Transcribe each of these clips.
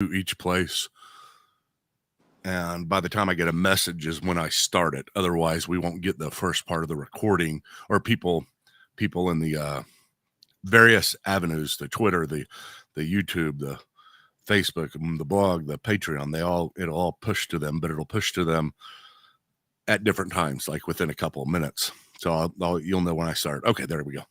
to each place. And by the time I get a message is when I start it. Otherwise, we won't get the first part of the recording, or people in the various avenues, the Twitter, the YouTube, the Facebook, the blog, the Patreon, it'll all push to them, but it'll push to them at different times, like within a couple of minutes. So you'll know when I start. Okay, there we go.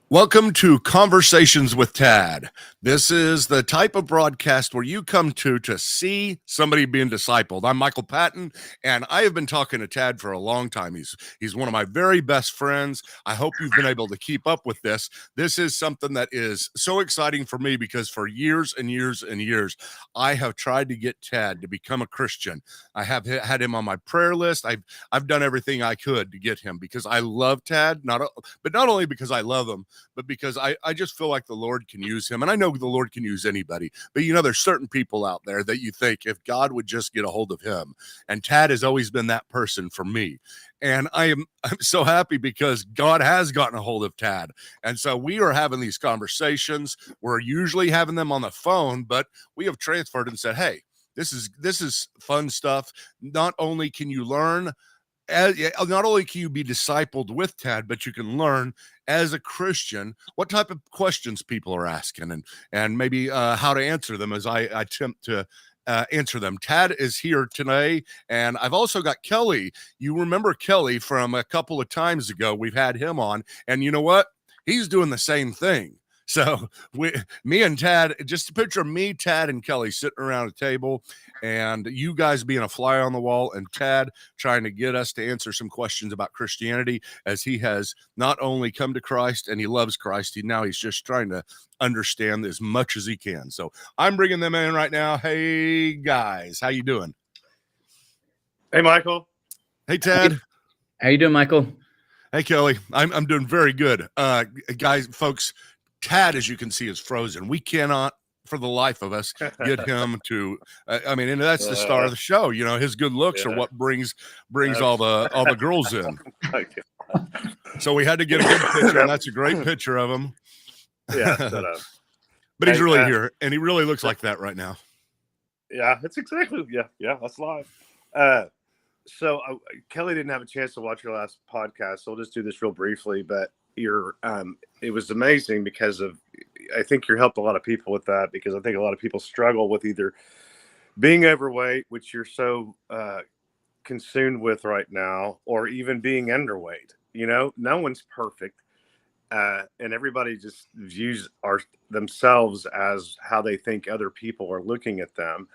Welcome to Conversations with Tad. This is the type of broadcast where you come to see somebody being discipled. I'm Michael Patton, and I have been talking to Tad for a long time. He's one of my very best friends. I hope you've been able to keep up with this. This is something that is so exciting for me because for years and years and years, I have tried to get Tad to become a Christian. I have had him on my prayer list. I've done everything I could to get him because I love Tad, but not only because I love him, but because I just feel like the Lord can use him. And I know the Lord can use anybody, but there's certain people out there that you think if God would just get a hold of him, and Tad has always been that person for me. And I'm so happy because God has gotten a hold of Tad. And so we are having these conversations. We're usually having them on the phone, but we have transferred and said, hey, this is fun stuff. Not only can you learn, not only can you be discipled with Tad, but you can learn as a Christian what type of questions people are asking and maybe how to answer them as I attempt to answer them. Tad is here today, and I've also got Kelly. You remember Kelly from a couple of times ago. We've had him on, and you know what? He's doing the same thing. So me and Tad, just a picture of me, Tad, and Kelly sitting around a table, and you guys being a fly on the wall, and Tad trying to get us to answer some questions about Christianity, as he has not only come to Christ and he loves Christ, he's just trying to understand as much as he can. So I'm bringing them in right now. Hey guys, how you doing? Hey Michael. Hey Tad. How you doing, Michael? Hey Kelly. I'm doing very good. Guys, folks, Tad, as you can see, is frozen. We cannot, for the life of us, get him to. And that's the star of the show. His good looks are what brings all the girls in. So we had to get a good picture, and that's a great picture of him. Yeah, but he's really here, and he really looks like that right now. Yeah, that's exactly. Yeah, that's live. So Kelly didn't have a chance to watch your last podcast, so I'll just do this real briefly. But it was amazing because I think you helped a lot of people with that, because I think a lot of people struggle with either being overweight, which you're so consumed with right now, or even being underweight. No one's perfect, and everybody just views themselves as how they think other people are looking at them.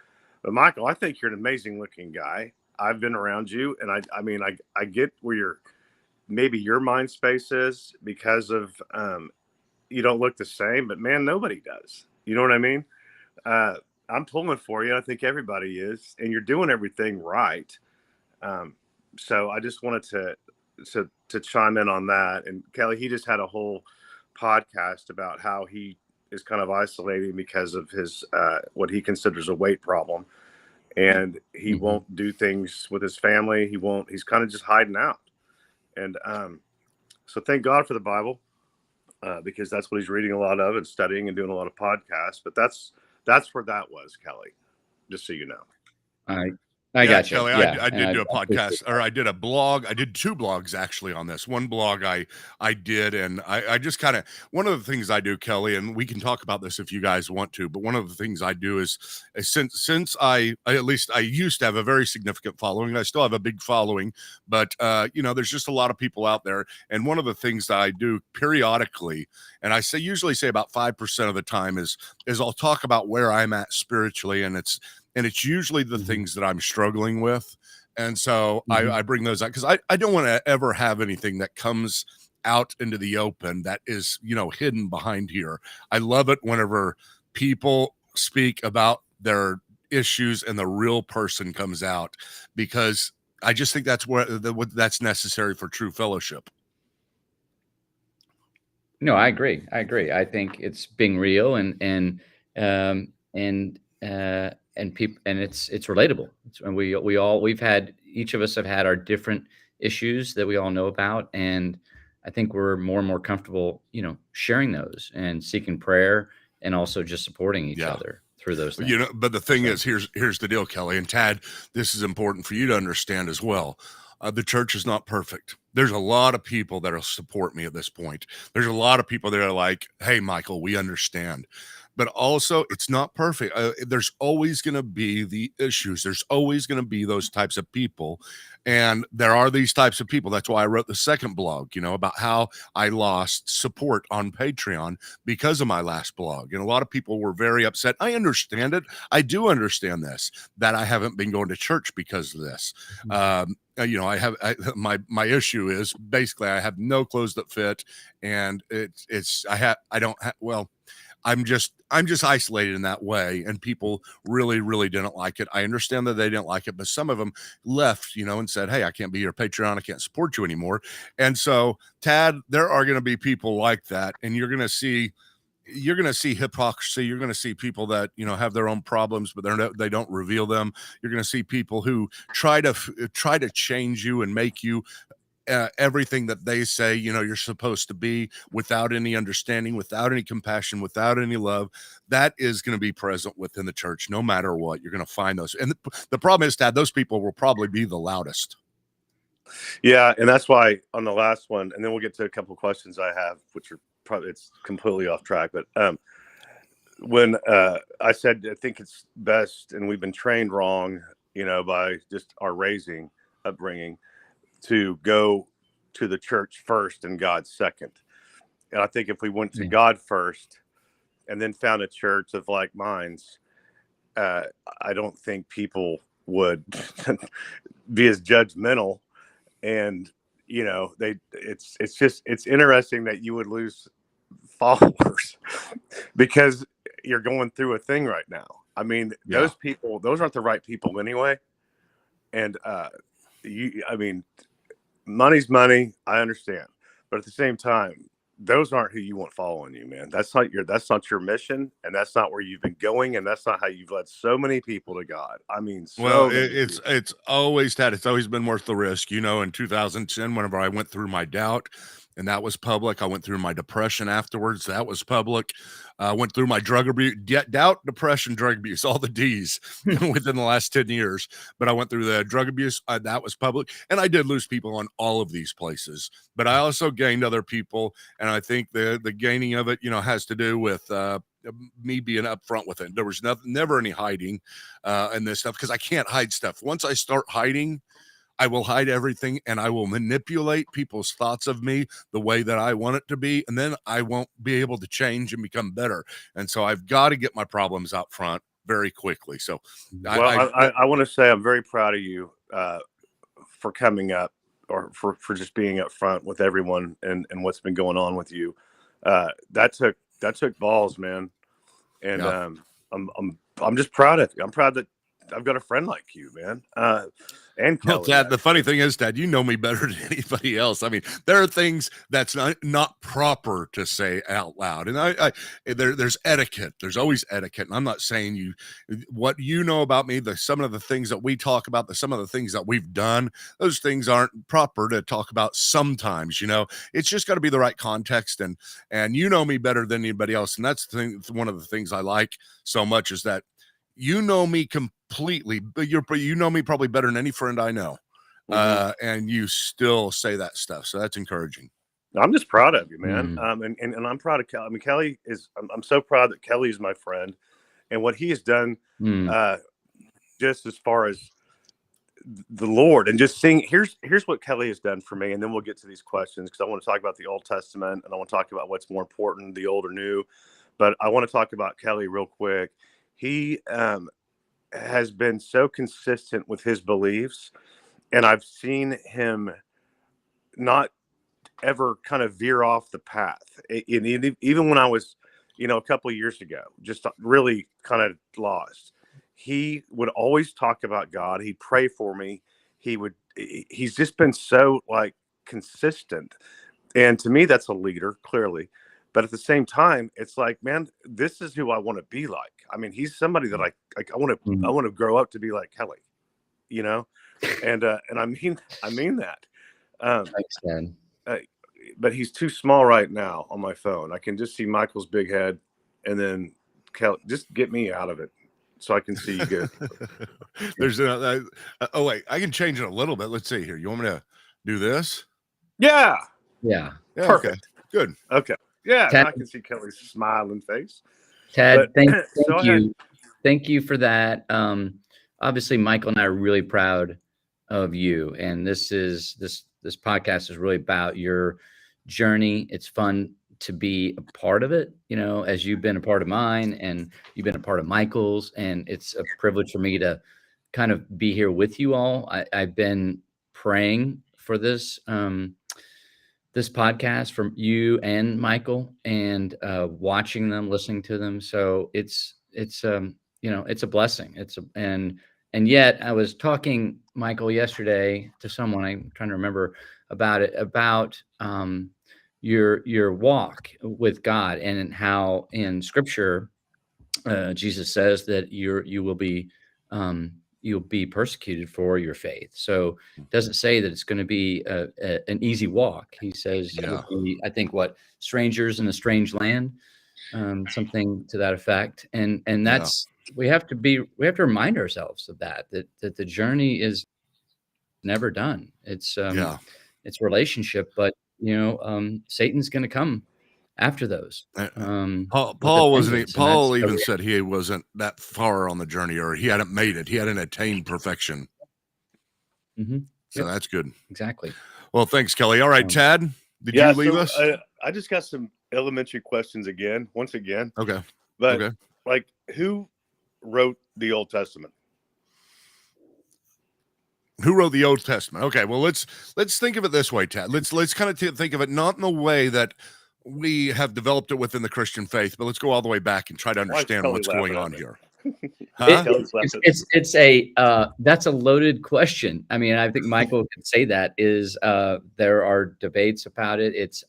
But Michael, I think you're an amazing looking guy. I've been around you, and I get where maybe your mind space is because of you don't look the same, but man, nobody does. You know what I mean? I'm pulling for you. I think everybody is, and you're doing everything right. So I just wanted to chime in on that. And Kelly, he just had a whole podcast about how he is kind of isolating because of his what he considers a weight problem. And he won't do things with his family. He's kind of just hiding out. And so thank God for the Bible, because that's what he's reading a lot of and studying and doing a lot of podcasts. But that's where that was, Kelly, just so you know. I got you. Kelly, yeah, I did do a podcast, or I did a blog. I did 2 blogs actually on this. One blog I did, and I just kind of, one of the things I do, Kelly, and we can talk about this if you guys want to, but one of the things I do is since I at least I used to have a very significant following, and I still have a big following, but there's just a lot of people out there, and one of the things that I do periodically, and I usually say about 5% of the time is I'll talk about where I'm at spiritually, and it's usually the things that I'm struggling with. And so I bring those out because I don't want to ever have anything that comes out into the open that is, hidden behind here. I love it whenever people speak about their issues and the real person comes out, because I just think that's that's necessary for true fellowship. No, I agree. I think it's being real and people, and it's relatable. And we've had, each of us have had our different issues that we all know about, and I think we're more and more comfortable, sharing those and seeking prayer and also just supporting each Yeah. other through those things. You know, but the thing So- is, here's the deal, Kelly and Tad. This is important for you to understand as well. The church is not perfect. There's a lot of people that'll support me at this point. There's a lot of people that are like, "Hey, Michael, we understand." But also, it's not perfect. There's always going to be the issues. There's always going to be those types of people. And there are these types of people. That's why I wrote the second blog, about how I lost support on Patreon because of my last blog. And a lot of people were very upset. I understand it. I do understand this, that I haven't been going to church because of this. My issue is basically I have no clothes that fit, and I'm just isolated in that way, and people really, really didn't like it. I understand that they didn't like it, but some of them left, and said, "Hey, I can't be your Patreon. I can't support you anymore." And so, Tad, there are going to be people like that, and you're going to see hypocrisy. You're going to see people that have their own problems, but they don't reveal them. You're going to see people who try to change you and make you everything that they say you're supposed to be, without any understanding, without any compassion, without any love. That is going to be present within the church no matter what. You're going to find those, and the problem is, Dad, those people will probably be the loudest. Yeah, and that's why on the last one, and then we'll get to a couple of questions I have, which are probably, it's completely off track, but when I said I think it's best, and we've been trained wrong, by just our upbringing, to go to the church first and God second. And I think if we went to God first and then found a church of like minds, I don't think people would be as judgmental. And it's interesting that you would lose followers because you're going through a thing right now. I mean, those people, those aren't the right people anyway. And money's money. I understand, but at the same time, those aren't who you want following you, man. That's not your mission, and that's not where you've been going, and that's not how you've led so many people to God. I mean, it's always been worth the risk. In 2010, whenever I went through my doubt, and that was public. I went through my depression afterwards. That was public. Went through my drug abuse, doubt, depression, drug abuse, all the D's within the last 10 years. But I went through the drug abuse. That was public. And I did lose people on all of these places. But I also gained other people. And I think the gaining of it, has to do with me being upfront with it. There was never any hiding in this stuff, because I can't hide stuff. Once I start hiding, I will hide everything, and I will manipulate people's thoughts of me the way that I want it to be. And then I won't be able to change and become better. And so I've got to get my problems out front very quickly. So I want to say I'm very proud of you for coming up, or for just being up front with everyone and what's been going on with you. That took balls, man. And I'm just proud of you. I'm proud that I've got a friend like you, man. And Kelly, Dad, the funny thing is, Dad, you know me better than anybody else. I mean, there are things that's not proper to say out loud, and there's etiquette. There's always etiquette, and I'm not saying what you know about me. Some of the things that we talk about, some of the things that we've done, those things aren't proper to talk about. Sometimes, it's just got to be the right context, and you know me better than anybody else, and that's the thing. One of the things I like so much is that you know me completely, but you know me probably better than any friend I know. And you still say that stuff. So that's encouraging. I'm just proud of you, man. And I'm proud of Kelly. I mean, Kelly I'm so proud that Kelly is my friend, and what he has done, just as far as the Lord, and just seeing, here's what Kelly has done for me. And then we'll get to these questions, because I want to talk about the Old Testament, and I want to talk about what's more important, the old or new. But I want to talk about Kelly real quick. He has been so consistent with his beliefs, and I've seen him not ever kind of veer off the path. Even when I was, a couple of years ago, just really kind of lost, he would always talk about God. He'd pray for me. He's just been so like consistent. And to me, that's a leader, clearly. But at the same time, it's like, man, this is who I want to be like. I mean, he's somebody that I want to grow up to be like Kelly, and I mean that. Thanks, man. but he's too small right now on my phone. I can just see Michael's big head, and then Kelly. Just get me out of it so I can see you good. There's oh wait, I can change it a little bit. Let's see here. You want me to do this? Yeah. Yeah. Yeah. Perfect. Okay. Good. Okay. Yeah. Ted- I can see Kelly's smiling face. Ted, But- thank you. Thank you for that. Obviously, Michael and I are really proud of you. And this podcast is really about your journey. It's fun to be a part of it, as you've been a part of mine and you've been a part of Michael's. And it's a privilege for me to kind of be here with you all. I've been praying for this podcast from you and Michael, and watching them, listening to them. So it's a blessing. And yet I was talking, Michael, yesterday to someone, I'm trying to remember about your walk with God, and how in Scripture Jesus says that you'll be persecuted for your faith. So it doesn't say that it's going to be an easy walk. He says, I think, strangers in a strange land, something to that effect. And that's, we have to remind ourselves of that the journey is never done. It's relationship, but Satan's going to come after those. Paul even said he wasn't that far on the journey, or he hadn't made it. He hadn't attained perfection. Mm-hmm. So that's good. Exactly. Well, thanks, Kelly. All right, Tad, did you leave us? I just got some elementary questions once again. Okay. But like, who wrote the Old Testament? Who wrote the Old Testament? Okay. Well, let's think of it this way, Tad. Let's kind of think of it not in the way that we have developed it within the Christian faith, but let's go all the way back and try to understand what's going on here. Huh? It's that's a loaded question. I mean, I think Michael could say that is there are debates about it. It's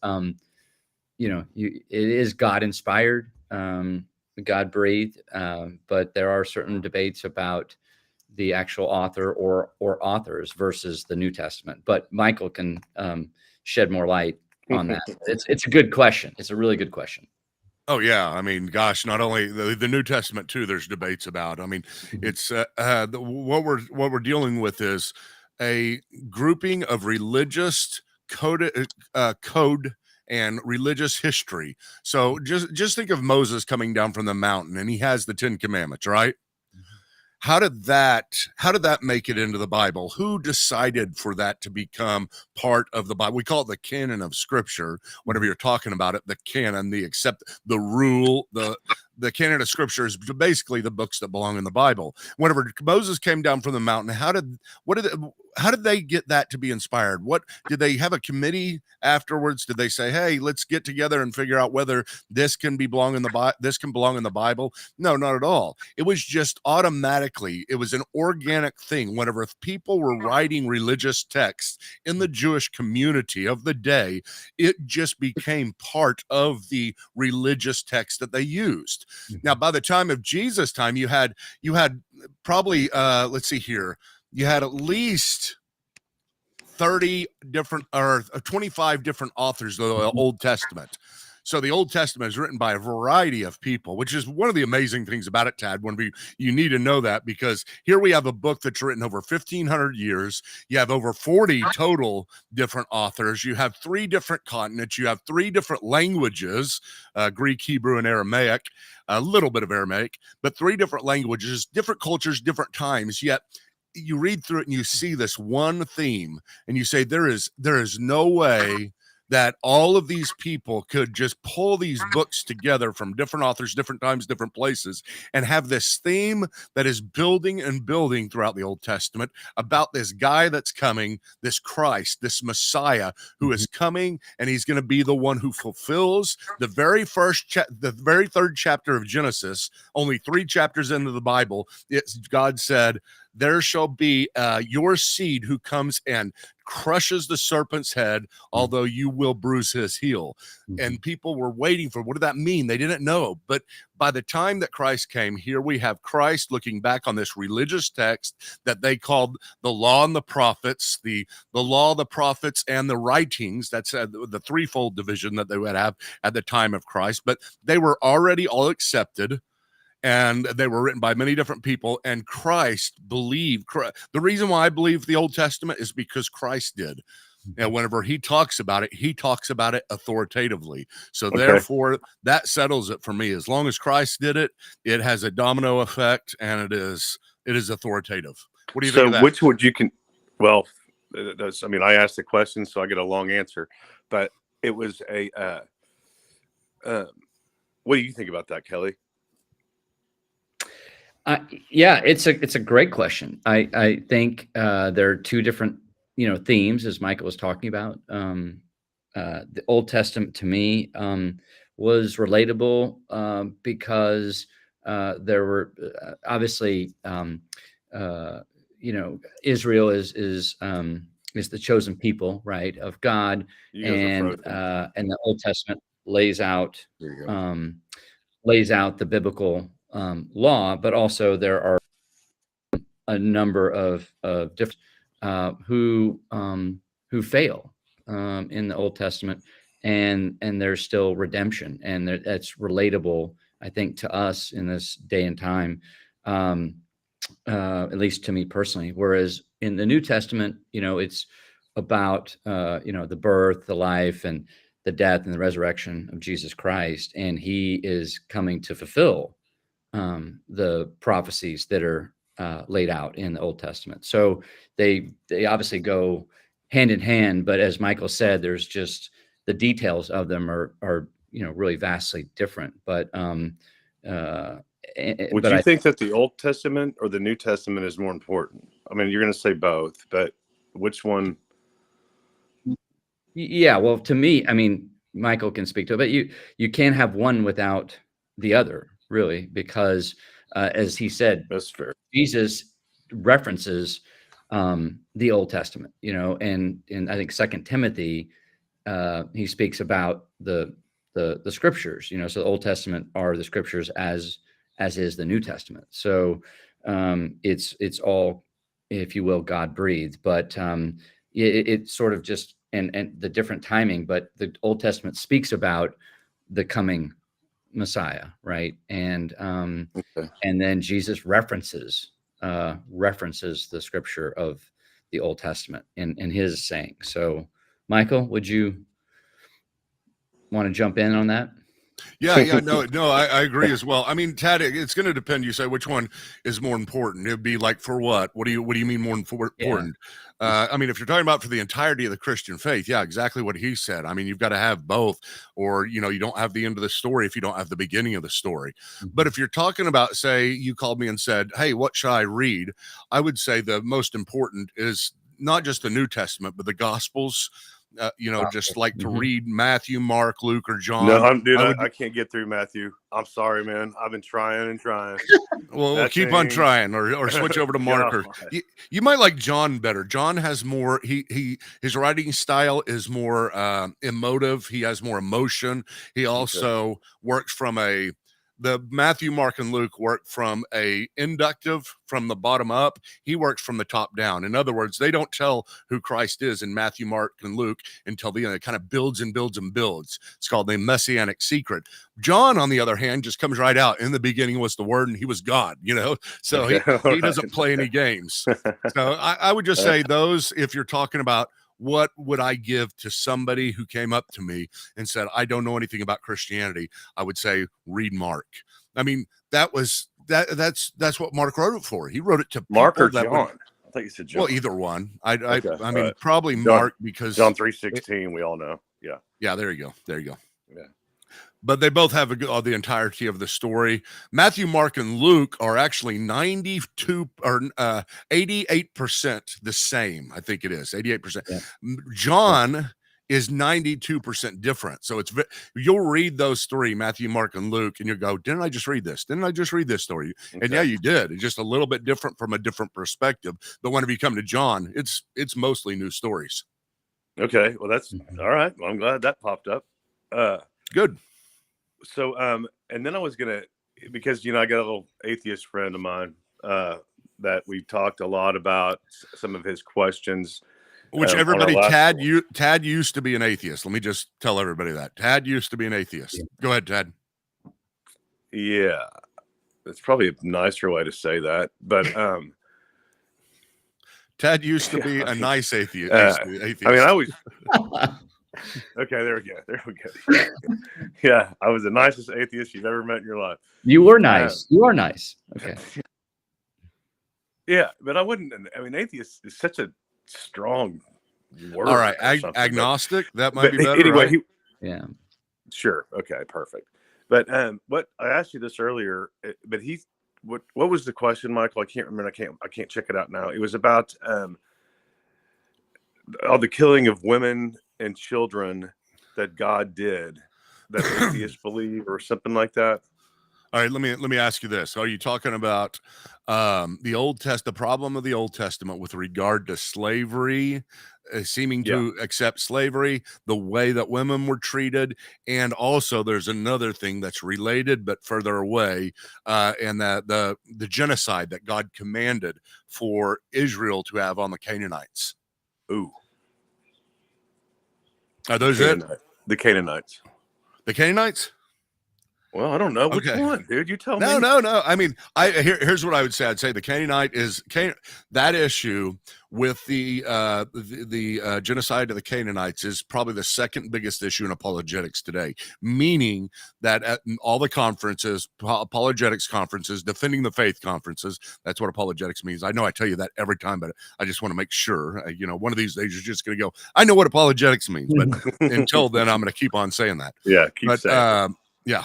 it is God inspired, God breathed, but there are certain debates about the actual author or authors versus the New Testament. But Michael can shed more light on that. It's a good question. It's a really good question. Oh yeah, I mean, gosh, not only the New Testament too. There's debates about. I mean, it's what we're dealing with is a grouping of religious code and religious history. So just think of Moses coming down from the mountain, and he has the 10 Commandments, right? How did that make it into the Bible? Who decided for that to become part of the Bible? We call it the canon of Scripture. Whenever you're talking about it, the canon, the rule, the canon of Scripture is basically the books that belong in the Bible. Whenever Moses came down from the mountain, how did they get that to be inspired? What did they have a committee afterwards? Did they say, "Hey, let's get together and figure out whether this can belong in the Bible"? No, not at all. It was just automatically. It was an organic thing. Whenever people were writing religious texts in the Jewish community of the day, it just became part of the religious text that they used. Now, by the time of Jesus' time, you had probably let's see here. You had at least 30 different or 25 different authors of the Old Testament. So the Old Testament is written by a variety of people, which is one of the amazing things about it, Tad. You need to know that, because here we have a book that's written over 1,500 years. You have over 40 total different authors. You have 3 different continents. You have 3 different languages, Greek, Hebrew, and Aramaic, a little bit of Aramaic, but 3 different languages, different cultures, different times. Yet you read through it and you see this one theme, and you say there is no way that all of these people could just pull these books together from different authors, different times, different places, and have this theme that is building and building throughout the Old Testament about this guy that's coming, this Christ, this Messiah who is coming, and he's going to be the one who fulfills the very third chapter of Genesis. Only 3 chapters into the Bible, God said, there shall be your seed who comes and crushes the serpent's head, although you will bruise his heel. And people were waiting for, what did that mean? They didn't know. But by the time that Christ came, here we have Christ looking back on this religious text that they called the law and the prophets, the law, the prophets, and the writings. That's the threefold division that they would have at the time of Christ. But they were already all accepted, and they were written by many different people, and Christ believed. The reason why I believe the Old Testament is because Christ did. And whenever he talks about it authoritatively. So therefore, that settles it for me. As long as Christ did it, it has a domino effect, and it is authoritative. What do you think of that? Which would you can? Well, I mean, I asked the question, so I get a long answer, but it was a. What do you think about that, Kelly? Yeah, it's a great question. I think there are two different themes, as Michael was talking about. The Old Testament to me was relatable because there were obviously Israel is the chosen people, right, of God, and the Old Testament lays out the biblical law, but also there are a number of different who fail in the Old Testament, and there's still redemption, and that's relatable, I think, to us in this day and time, at least to me personally. Whereas in the New Testament, it's about the birth, the life, and the death and the resurrection of Jesus Christ, and he is coming to fulfill the prophecies that are laid out in the Old Testament. So they obviously go hand in hand, but as Michael said, there's just the details of them are really vastly different. But would you think that the Old Testament or the New Testament is more important? I mean, you're going to say both, but which one? Yeah, well, to me, I mean, Michael can speak to it, but you can't have one without the other, really, because as he said, that's fair. Jesus references the Old Testament, and I think 2 Timothy, he speaks about the scriptures, so the Old Testament are the scriptures as is the New Testament. So it's all, if you will, God breathed, but it sort of just and the different timing, but the Old Testament speaks about the coming Messiah, right? And and then Jesus references the scripture of the Old Testament in his saying. So, Michael, would you want to jump in on that? Yeah, no, I agree as well. I mean, Tad, it's going to depend. You say which one is more important. It'd be like, for what? What do you mean more important? Yeah. I mean, if you're talking about for the entirety of the Christian faith, yeah, exactly what he said. I mean, you've got to have both, or you don't have the end of the story if you don't have the beginning of the story. But if you're talking about, say, you called me and said, "Hey, what should I read?" I would say the most important is not just the New Testament, but the Gospels. Just like to read Matthew, Mark, Luke, or John. No, I can't get through Matthew. I'm sorry, man. I've been trying and trying. Well, keep on trying, or switch over to Mark. Or you might like John better. John has more. His writing style is more emotive. He has more emotion. He also works from the Matthew, Mark, and Luke work from a inductive, from the bottom up. He works from the top down. In other words, they don't tell who Christ is in Matthew, Mark, and Luke until the end. It kind of builds and builds and builds. It's called the messianic secret. John, on the other hand, just comes right out. In the beginning was the Word, and he was God, So he doesn't play any games. So I would just say those, if you're talking about what would I give to somebody who came up to me and said, I don't know anything about Christianity, I would say, read Mark. I mean, that's what Mark wrote it for. He wrote it to Mark or John. I think you said John. Well, either one. I mean, probably John, Mark, because John 3:16, we all know. Yeah. Yeah, there you go. Yeah. But they both have the entirety of the story. Matthew, Mark, and Luke are actually 92 or 88% the same. I think it is 88%. Yeah. John is 92% different. So you'll read those three, Matthew, Mark, and Luke, and you'll go, didn't I just read this? Didn't I just read this story? And yeah, you did. It's just a little bit different from a different perspective. But whenever you come to John, it's mostly new stories. Okay. Well, that's all right. Well, I'm glad that popped up. Good. So, and then I was going to, because, I got a little atheist friend of mine that we talked a lot about some of his questions. Which everybody, Tad used to be an atheist. Let me just tell everybody that. Tad used to be an atheist. Yeah. Go ahead, Tad. Yeah. That's probably a nicer way to say that. But Tad used to be a nice atheist. I mean, I always... Okay, there we go. Yeah, I was the nicest atheist you've ever met in your life. You were nice. You are nice. Okay. Yeah, but I wouldn't. I mean, atheist is such a strong word. All right, agnostic. That might be better. Anyway, right? Yeah. Sure. Okay. Perfect. But what I asked you this earlier, but what was the question, Michael? I can't remember. I can't check it out now. It was about all the killing of women and children that God did, that atheists believe, or something like that. All right, let me ask you this: are you talking about the problem of the Old Testament with regard to slavery, seeming to accept slavery, the way that women were treated, and also there's another thing that's related but further away, and that the genocide that God commanded for Israel to have on the Canaanites? Ooh. Are those it? The Canaanites. The Canaanites? Well, I don't know which one, dude. You tell me. No. I mean, here's what I would say. I'd say the Canaanite is that issue with the genocide of the Canaanites is probably the second biggest issue in apologetics today. Meaning that at all the conferences, apologetics conferences, defending the faith conferences, that's what apologetics means. I know I tell you that every time, but I just want to make sure. One of these days you're just going to go, I know what apologetics means, but until then, I'm going to keep on saying that. Yeah, keep saying. Yeah.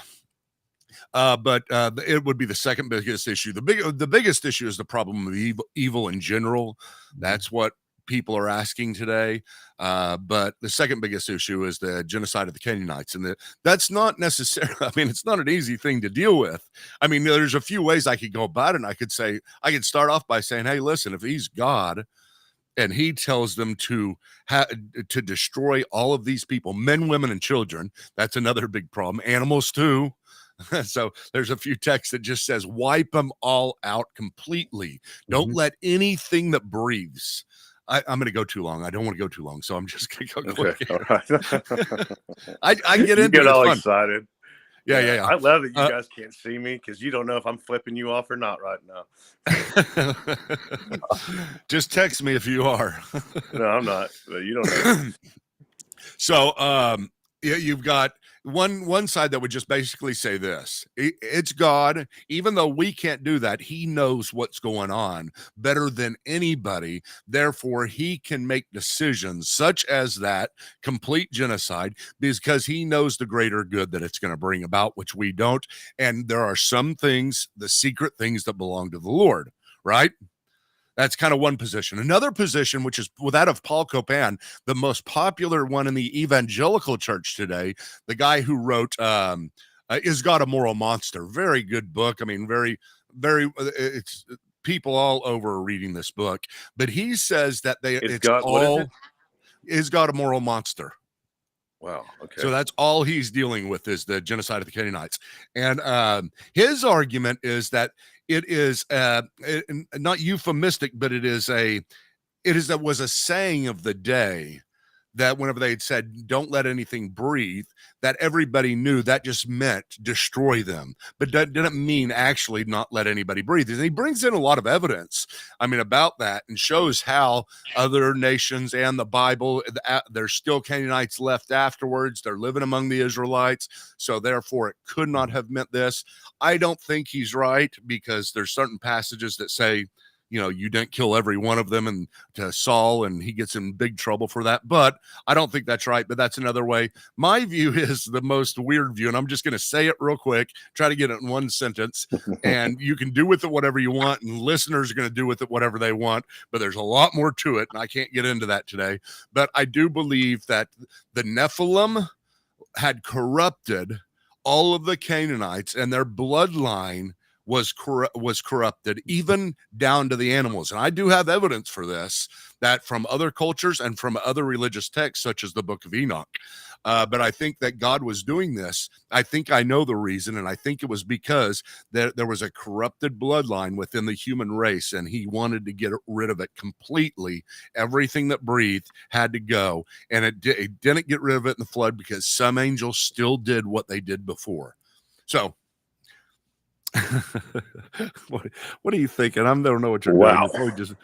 But it would be the second biggest issue. The biggest issue is the problem of evil in general. That's what people are asking today. But the second biggest issue is the genocide of the Canaanites. And that's not necessarily, I mean, it's not an easy thing to deal with. I mean, there's a few ways I could go about it. And I could start off by saying, hey, listen, if he's God and he tells them to destroy all of these people, men, women, and children, that's another big problem. Animals too. So there's a few texts that just says wipe them all out completely. Don't let anything that breathes. I'm going to go too long. I don't want to go too long, so I'm just going to go quick. All right. I get into you get all excited. Yeah. I love that you guys can't see me because you don't know if I'm flipping you off or not right now. Just text me if you are. No, I'm not. But you don't know. So, you've got one side that would just basically say this: it's God. Even though we can't do that, he knows what's going on better than anybody. Therefore, he can make decisions such as that complete genocide because he knows the greater good that it's going to bring about, which we don't. And there are some things, the secret things, that belong to the Lord, right? That's kind of one position. Another position, which is that of Paul Copan, the most popular one in the evangelical church today, the guy who wrote Is God a Moral Monster? Very good book. I mean, very, very, it's people all over are reading this book. But he says that is God a moral monster? Wow. Okay. So that's all he's dealing with is the genocide of the Canaanites. And his argument is that it is not euphemistic, but it was a saying of the day that whenever they had said, don't let anything breathe, that everybody knew that just meant destroy them. But that didn't mean actually not let anybody breathe. And he brings in a lot of evidence, about that, and shows how other nations and the Bible, there's still Canaanites left afterwards. They're living among the Israelites. So therefore, it could not have meant this. I don't think he's right because there's certain passages that say you didn't kill every one of them, and to Saul, and he gets in big trouble for that. But I don't think that's right, but that's another way. My view is the most weird view, and I'm just going to say it real quick, try to get it in one sentence, and you can do with it whatever you want, and listeners are going to do with it whatever they want, but there's a lot more to it, and I can't get into that today. But I do believe that the Nephilim had corrupted all of the Canaanites, and their bloodline was corrupted, even down to the animals. And I do have evidence for this, that from other cultures and from other religious texts, such as the Book of Enoch. But I think that God was doing this. I think I know the reason, and I think it was because there was a corrupted bloodline within the human race, and he wanted to get rid of it completely. Everything that breathed had to go, and it didn't get rid of it in the flood because some angels still did what they did before. So what are you thinking? I don't know what you're doing. You're probably just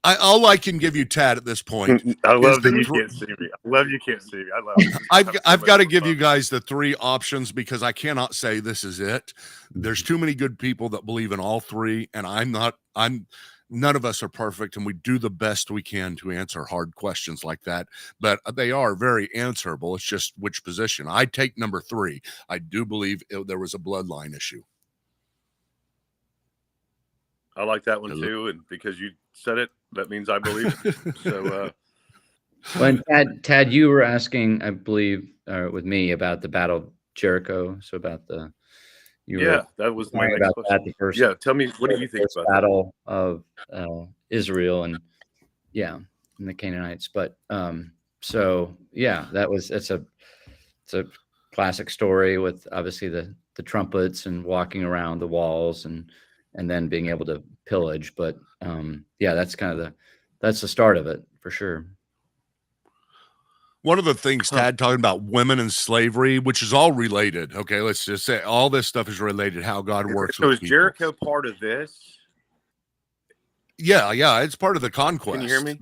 all I can give you, Tad, at this point. I love that you can't see me. I love you can't see me. I love it. I've got to give you guys the three options, because I cannot say this is it. There's too many good people that believe in all three, and none of us are perfect, and we do the best we can to answer hard questions like that, but they are very answerable. It's just which position. I take number 3. I do believe there was a bloodline issue. I like that one too, and because you said it, that means I believe it. So, when Tad, you were asking, I believe, with me about the Battle of Jericho. So about that was my next about question. that. The first, tell me, what do you think about battle of Israel and the Canaanites? But it's a classic story with obviously the trumpets and walking around the walls and then being able to pillage. But that's kind of that's the start of it for sure. One of the things, Tad, talking about women and slavery, which is all related. Okay, let's just say all this stuff is related, how God works with people. So is Jericho part of this? Yeah, it's part of the conquest. Can you hear me?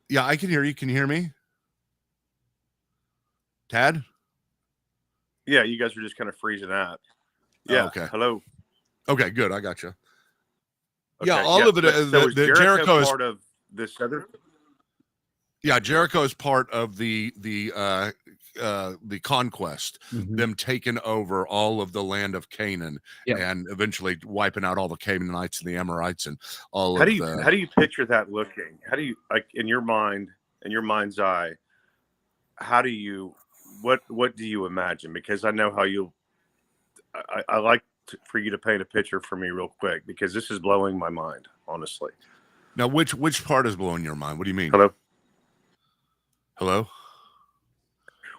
Yeah, I can hear you. Can you hear me, Tad? Yeah, you guys were just kind of freezing out. Yeah. Oh, okay. Hello. Okay, good. I got you. Okay, yeah, all of it. So the Jericho is part of this other. Yeah, Jericho is part of the conquest, them taking over all of the land of Canaan and eventually wiping out all the Canaanites and the Amorites and all. How do you picture that looking? How do you, like, in your mind, in your mind's eye? What do you imagine? Because I know how you. I like for you to paint a picture for me real quick, because this is blowing my mind, honestly. Now, which part is blowing your mind? What do you mean? Hello?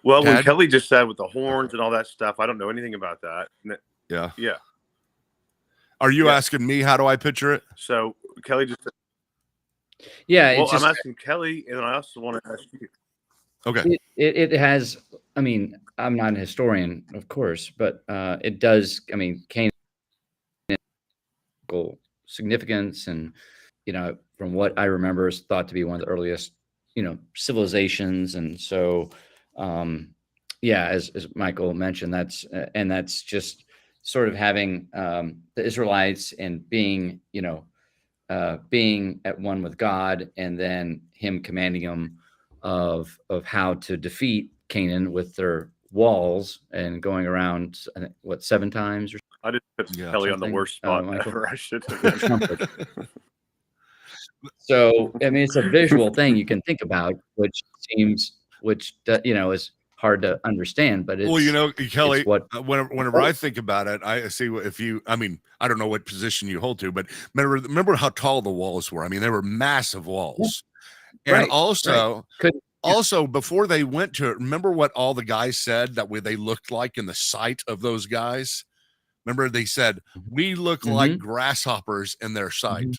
Well, Tad? when Kelly just said with the horns and all that stuff, I don't know anything about that. Yeah. Yeah. Are you asking me how do I picture it? So Kelly just said, well, I'm asking Kelly, and I also want to ask you. Okay. It has, I mean, I'm not a historian, of course, but it does, I mean, Canaan significance, and, from what I remember, is thought to be one of the earliest civilizations. And so as Michael mentioned, that's just sort of having the Israelites and being at one with God, and then him commanding them of how to defeat Canaan with their walls and going around, I think, 7 times or I just put Kelly on the worst spot ever. I should have. So, I mean, it's a visual thing you can think about, which is hard to understand, but it's, Kelly, it's whenever I think about it, I see I don't know what position you hold to, but remember how tall the walls were. I mean, they were massive walls. Yeah. And also before they went to it, remember what all the guys said that way they looked like in the sight of those guys? Remember they said, we look like grasshoppers in their sight.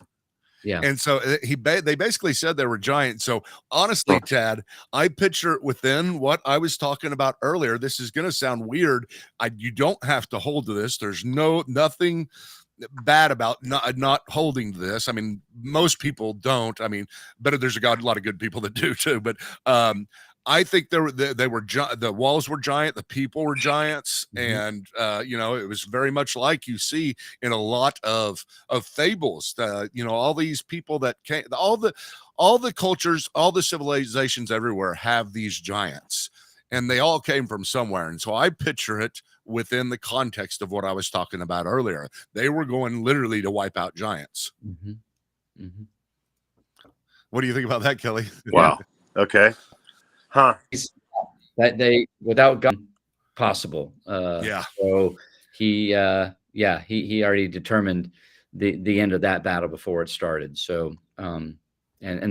Yeah. And so they basically said they were giant. So honestly, Tad, I picture it within what I was talking about earlier. This is going to sound weird. You don't have to hold to this. There's nothing bad about not holding to this. I mean, most people don't. I mean, but there's a lot of good people that do too. But I think they were the walls were giant, the people were giants, Mhm. and you know, it was very much like you see in a lot of fables. You know, all these people that came, all the cultures, all the civilizations everywhere have these giants, and they all came from somewhere. And so I picture it within the context of what I was talking about earlier. They were going literally to wipe out giants. Mhm. Mhm. What do you think about that, Kelly? Yeah. Wow. Okay. Huh. That they without God possible. Yeah. So he he already determined the end of that battle before it started. So and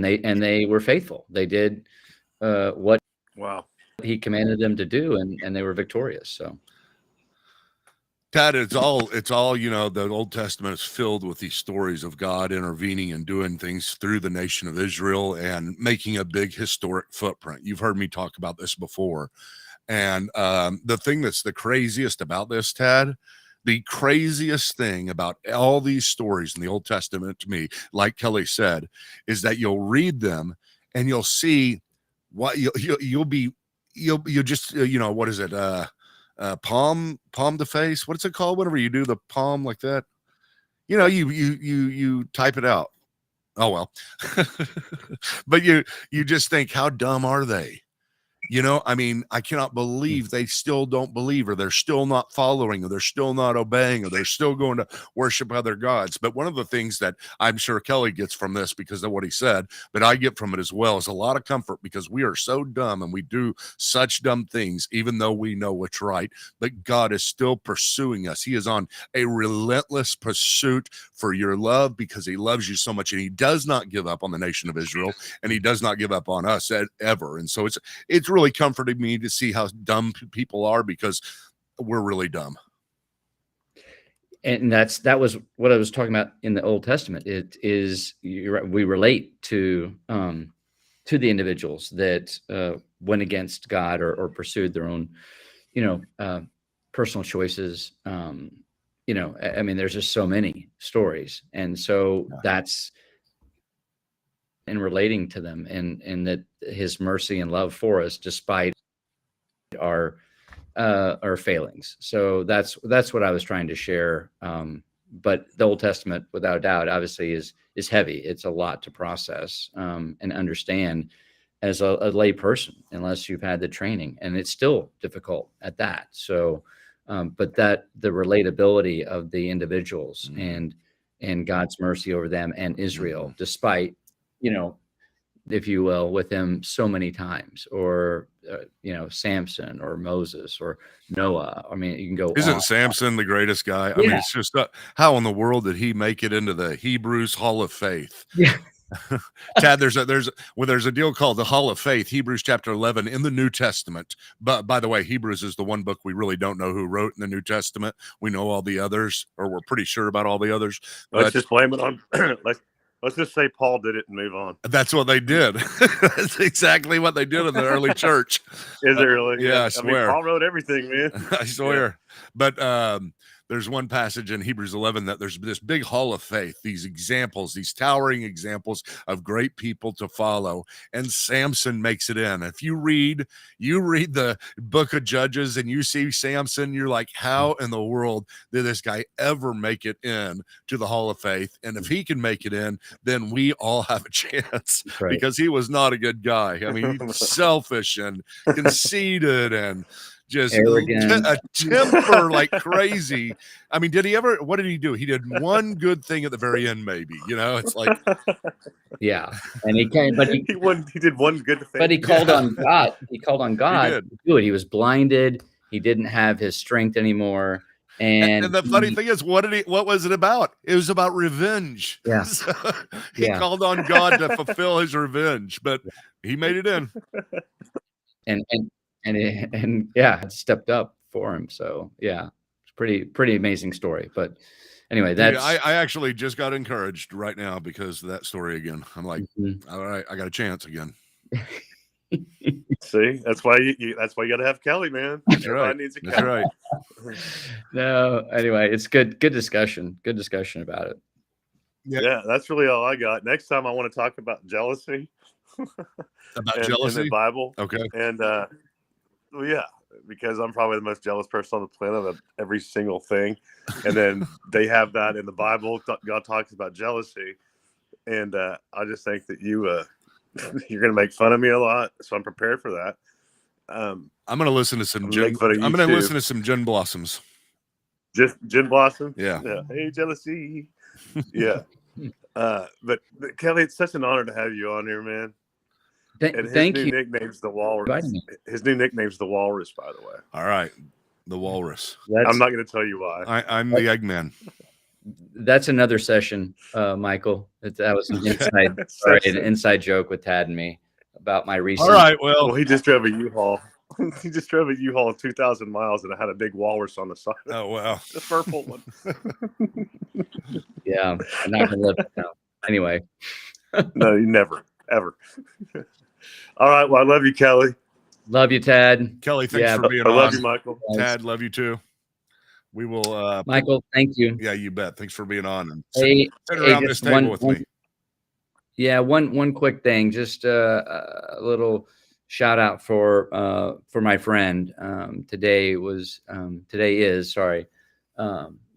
they were faithful. They did what Wow. he commanded them to do, and they were victorious. So Tad, it's all, you know, the Old Testament is filled with these stories of God intervening and doing things through the nation of Israel and making a big historic footprint. You've heard me talk about this before. And the thing that's the craziest about this, Tad, the craziest thing about all these stories in the Old Testament to me, like Kelly said, is that you'll read them and you'll see what you'll just you know, what is it, palm to face, what's it called whenever you do the palm like that, you know, you type it out. Oh well. But you just think, how dumb are they? You know, I mean, I cannot believe they still don't believe, or they're still not following, or they're still not obeying, or they're still going to worship other gods. But one of the things that I'm sure Kelly gets from this because of what he said, but I get from it as well, is a lot of comfort, because we are so dumb and we do such dumb things, even though we know what's right. But God is still pursuing us. He is on a relentless pursuit for your love, because he loves you so much, and he does not give up on the nation of Israel, and he does not give up on us ever. And so it's really comforting me to see how dumb people are, because we're really dumb. and that was what I was talking about in the Old Testament. It is we relate to the individuals that went against God or pursued their own, you know, personal choices. You know, I mean, there's just so many stories, and so that's in relating to them, and that His mercy and love for us, despite our failings. So that's what I was trying to share. But the Old Testament, without a doubt, obviously is heavy. It's a lot to process and understand as a lay person, unless you've had the training, and it's still difficult at that. So, but that the relatability of the individuals and God's mercy over them and Israel, despite, you know, if you will, with him so many times, or you know, Samson or Moses or Noah. I mean, you can go on. Isn't Samson the greatest guy? I mean, it's just how in the world did he make it into the Hebrews Hall of Faith? Yeah. Tad, there's a deal called the Hall of Faith, Hebrews chapter 11 in the New Testament. But by the way, Hebrews is the one book we really don't know who wrote in the New Testament. We know all the others, or we're pretty sure about all the others. Let's just blame it on let's just say Paul did it and move on. That's what they did. That's exactly what they did in the early church. Is it really? Yeah, I mean, swear. Paul wrote everything, man. I swear. But there's one passage in Hebrews 11 that there's this big hall of faith, these examples, these towering examples of great people to follow, and Samson makes it in. If you read the book of Judges and you see Samson, you're like, how in the world did this guy ever make it in to the hall of faith? And if he can make it in, then we all have a chance, Right. because he was not a good guy. I mean, he's selfish and conceited and just Arrogant. a temper like crazy. I mean, what did he do? He did one good thing at the very end, maybe, you know, it's like, Yeah. And he came, but he did one good thing. But he called on God. He called on God did. to do it. He was blinded. He didn't have his strength anymore. And the funny thing is, what was it about? It was about revenge. Yeah. So he called on God to fulfill his revenge, but he made it in. And yeah, it stepped up for him. So yeah, it's pretty amazing story. But anyway, that's I actually just got encouraged right now because of that story again. I'm like, all right, I got a chance again. See, that's why you got to have Kelly, man. That's Everybody right. needs a That's Kelly. right. No, anyway, it's good discussion. Good discussion about it. Yeah, that's really all I got. Next time I want to talk about jealousy. About in the jealousy? Bible. Okay. And well, yeah, because I'm probably the most jealous person on the planet of every single thing. And then they have that in the Bible. God talks about jealousy, and I just think that you're going to make fun of me a lot, so I'm prepared for that. I'm going to listen to some I'm gonna gin. make fun of you I'm going to too. listen to some gin blossoms. Just Gin Blossom. Yeah. Yeah. Hey, jealousy. Yeah. But Kelly, it's such an honor to have you on here, man. And his Thank new you. nickname's the Walrus. Inviting me. His new nickname's the Walrus, by the way. All right. The walrus. I'm not going to tell you why. I'm the Eggman. That's another session, Michael. That was an an inside joke with Tad and me about my recent. All right. Well, he just drove a U-Haul. He just drove a U-Haul 2,000 miles, and it had a big walrus on the side. oh well. The purple one. Yeah, I'm not gonna live it now. Anyway. No, you never, ever. All right. Well, I love you, Kelly. Love you, Tad. Kelly, thanks for being I on. love you, Michael. Tad, love you too. We will. Michael, thank you. Yeah, you bet. Thanks for being on and Hey, sitting around this just table with me. Yeah, one quick thing. Just a little shout out for my friend. Today is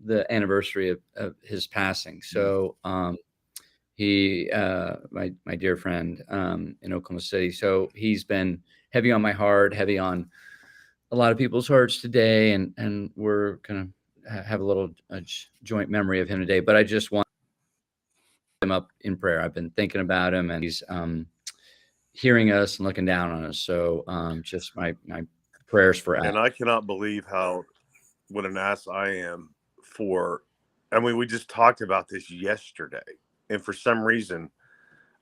the anniversary of his passing. So he my dear friend in Oklahoma City. So he's been heavy on my heart, heavy on a lot of people's hearts today, and we're gonna have a little joint memory of him today. But I just want him up in prayer. I've been thinking about him, and he's hearing us and looking down on us. So just my prayers for Al. And I cannot believe what an ass I am for. I mean, we just talked about this yesterday, and for some reason,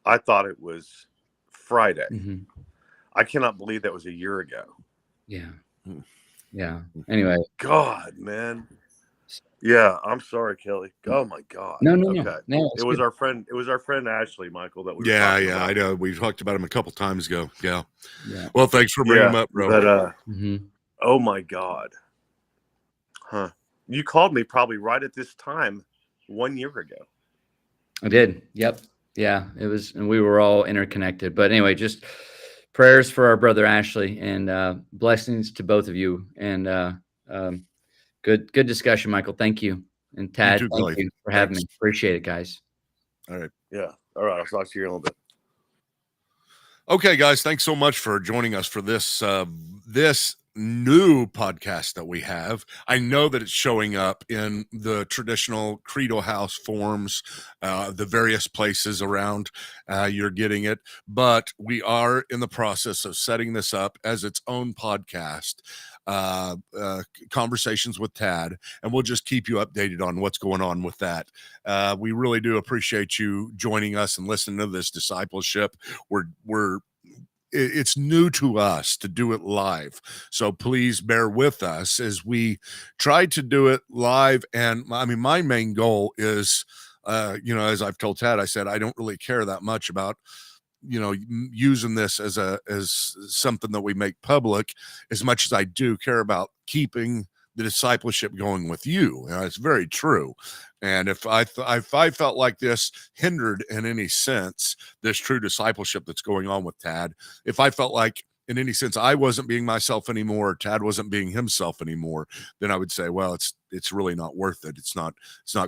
I thought it was Friday. Mm-hmm. I cannot believe that was a year ago. Yeah. Yeah. Anyway. God, man. Yeah, I'm sorry, Kelly. Oh my God. No. It was our friend. It was our friend Ashley, Michael. That we. Yeah. About. I know. We talked about him a couple times ago. Yeah. Well, thanks for bringing him up, bro. But oh my God. Huh. You called me probably right at this time 1 year ago. I did. Yep. Yeah. It was, and we were all interconnected. But anyway, just prayers for our brother Ashley, and blessings to both of you. And good discussion, Michael. Thank you. And Tad, thank you for having me. Appreciate it, guys. All right. Yeah. All right. I'll talk to you in a little bit. Okay, guys. Thanks so much for joining us for this this new podcast that we have. I know that it's showing up in the traditional Credo House forums, the various places around you're getting it, but we are in the process of setting this up as its own podcast, Conversations with Tad, and we'll just keep you updated on what's going on with that. We really do appreciate you joining us and listening to this discipleship. It's new to us to do it live. So please bear with us as we try to do it live. And I mean, my main goal is, as I've told Tad, I said, I don't really care that much about, using this as something that we make public as much as I do care about keeping the discipleship going with you. It's very true. And if I felt like this hindered in any sense this true discipleship that's going on with Tad, if I felt like in any sense I wasn't being myself anymore, Tad wasn't being himself anymore, then I would say, well, it's really not worth it. It's not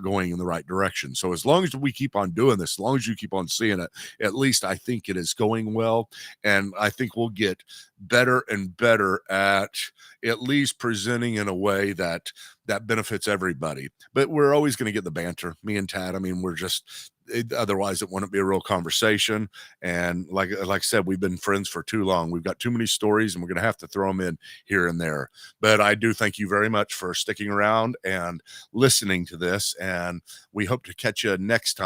going in the right direction. So as long as we keep on doing this, as long as you keep on seeing it, at least I think it is going well. And I think we'll get better and better at least presenting in a way that benefits everybody. But we're always going to get the banter, me and Tad. I mean, otherwise it wouldn't be a real conversation. And like I said, we've been friends for too long. We've got too many stories, and we're going to have to throw them in here and there. But I do thank you very much for sticking around and listening to this. And we hope to catch you next time.